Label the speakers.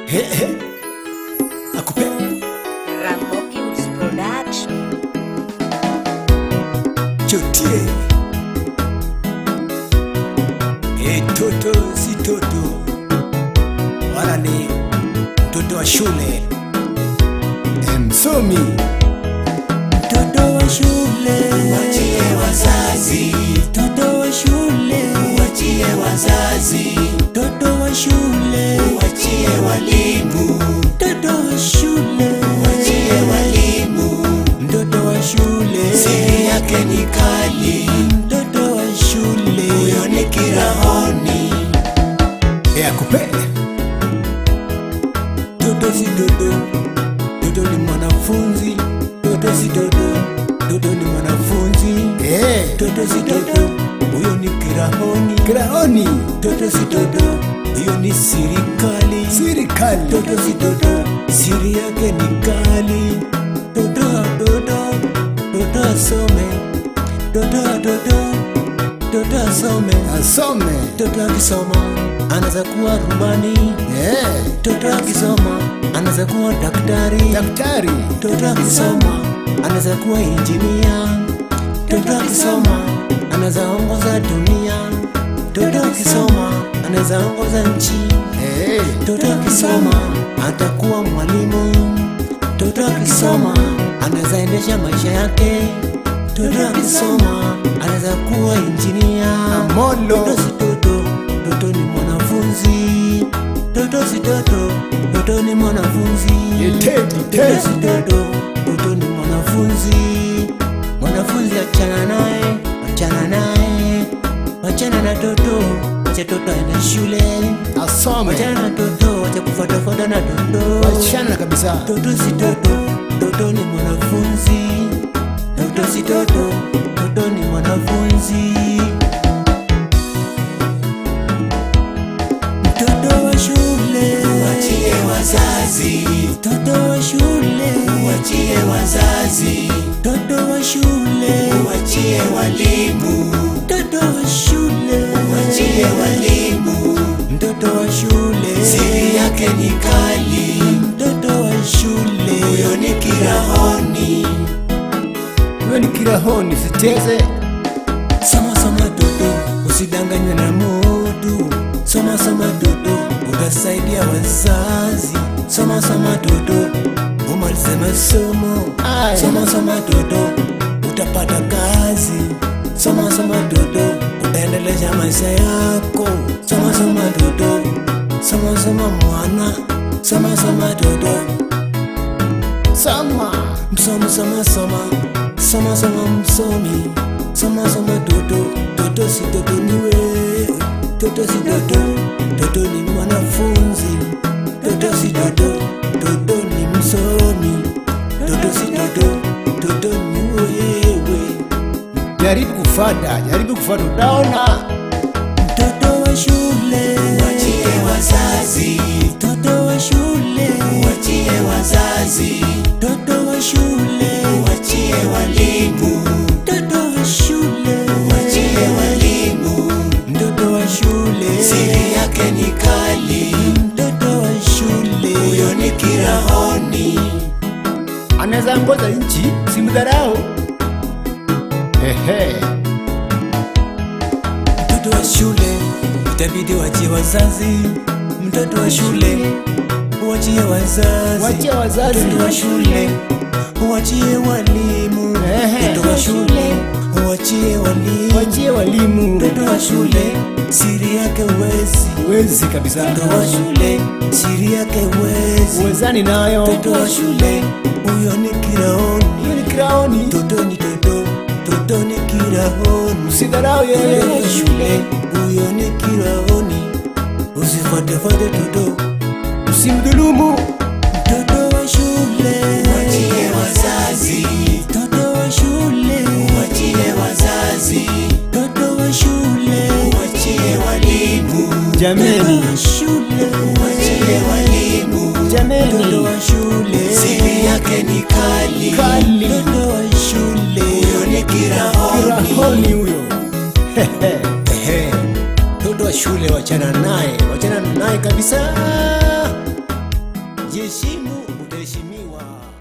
Speaker 1: He he. Akupe.
Speaker 2: Ramogi Woods Production.
Speaker 1: Chotie. Toto si toto, wala ni mtoto wa shule. Msomi. Mtoto wa shule,
Speaker 3: wachie wazazi.
Speaker 1: mtoto wa shule,
Speaker 3: Wachie wazazi.
Speaker 1: mtoto wa shule,
Speaker 3: Wachie walimu.
Speaker 1: mtoto wa shule,
Speaker 3: Wachie walimu.
Speaker 1: mtoto wa shule,
Speaker 3: Siri yake ni kali.
Speaker 1: mtoto wa shule,
Speaker 3: Huyo ni kirahoni.
Speaker 1: Akupe. Toto si toto, toto ni mwanafunzi. Toto si toto, toto ni mwanafunzi. Toto si toto, huyo ni kirahoni. Kirahoni. Toto si toto, huyo ni sirikali. Sirikali. Toto si toto, siri yake ni kali. Toto toto, toto asome. Toto toto, toto asome. Asome. Toto akisoma anaweza kuwa rubani. Toto akisoma anaweza kuwa daktari. Daktari. Toto akisoma anaweza kuwa injinia. Toto akisoma anaweza ongoza dunia. Toto akisoma anaweza ongoza nchi. Toto akisoma atakuwa mwalimu. Toto akisoma anaweza endesha maisha yake. Toto akisoma anaweza kuwa injinia. Toto si toto, toto ni mwanafunzi. Toto si toto, toto ni mwanafunzi. Toto si toto, toto ni mwanafunzi. Mwanafunzi achana naye, achana naye. Achana na toto, acha toto aende shule. Asome. Achana na toto, acha kufuatafuata na toto. Achana kabisa. Toto si toto, toto ni mwanafunzi. Toto si toto, toto ni mwanafunzi. Mtoto wa shule,
Speaker 3: Wachie wazazi.
Speaker 1: mtoto wa shule,
Speaker 3: Wachie wazazi.
Speaker 1: mtoto wa shule,
Speaker 3: Wachie walimu.
Speaker 1: mtoto wa shule,
Speaker 3: Wachie walimu.
Speaker 1: mtoto wa shule,
Speaker 3: Siri yake ni kali.
Speaker 1: mtoto wa shule,
Speaker 3: Huyo ni kirahoni.
Speaker 1: huyo ni kirahoni, siteze. Soma soma toto, usidanganywe na mutu. Soma soma toto, utasaidia wazazi. Soma soma toto, umalize masomo. Soma soma toto, utapata kazi. Soma soma toto, utaendeleza maisha yako. Soma soma toto, soma soma mwana. Soma soma toto, soma msomi, soma soma soma soma msomi, soma soma toto. Toto si toto niwe, toto si toto, toto ni mwanafunzi. Toto si toto, toto ni msomi. Toto si toto, toto ni wewe. Jaribu kufata, utaona. Mtoto wa shule,
Speaker 3: Wachie wazazi.
Speaker 1: mtoto wa shule,
Speaker 3: Wachie wazazi.
Speaker 1: mtoto wa shule,
Speaker 3: Wachie walimu.
Speaker 1: mtoto wa shule,
Speaker 3: Wachie walimu.
Speaker 1: mtoto wa shule,
Speaker 3: Siri yake ni kali.
Speaker 1: mtoto wa shule,
Speaker 3: Huyo ni kirahoni.
Speaker 1: anaweza ngoza nchi, simdharau. Mtoto wa shule itabidi wachie wazazi. Mtoto wa shule wachie wazazi. Mtoto wa shule wachie walimu. Mtoto wa shule wachie walimu. Mtoto wa shule siri yake wezi kabisa. Mtoto wa shule siri yake wezani nayo. Mtoto wa shule huyo ni kirahoni. Toto ni toto, toto ni kirahoni. Usidharau yeye. Mtoto wa shule huyo ni kirahoni. Usifuate toto, usimdhulumu. Mtoto wa shule,
Speaker 3: Wachie wazazi.
Speaker 1: mtoto wa shule,
Speaker 3: Wachie wazazi.
Speaker 1: mtoto wa shule,
Speaker 3: Wachie walimu.
Speaker 1: mtoto wa shule,
Speaker 3: Wachie walimu.
Speaker 1: mtoto wa shule,
Speaker 3: Siri yake ni kali.
Speaker 1: mtoto wa shule,
Speaker 3: Huyo ni kirahoni.
Speaker 1: huyo. Mtoto wa shule wachana naye kabisa. mheshimiwa.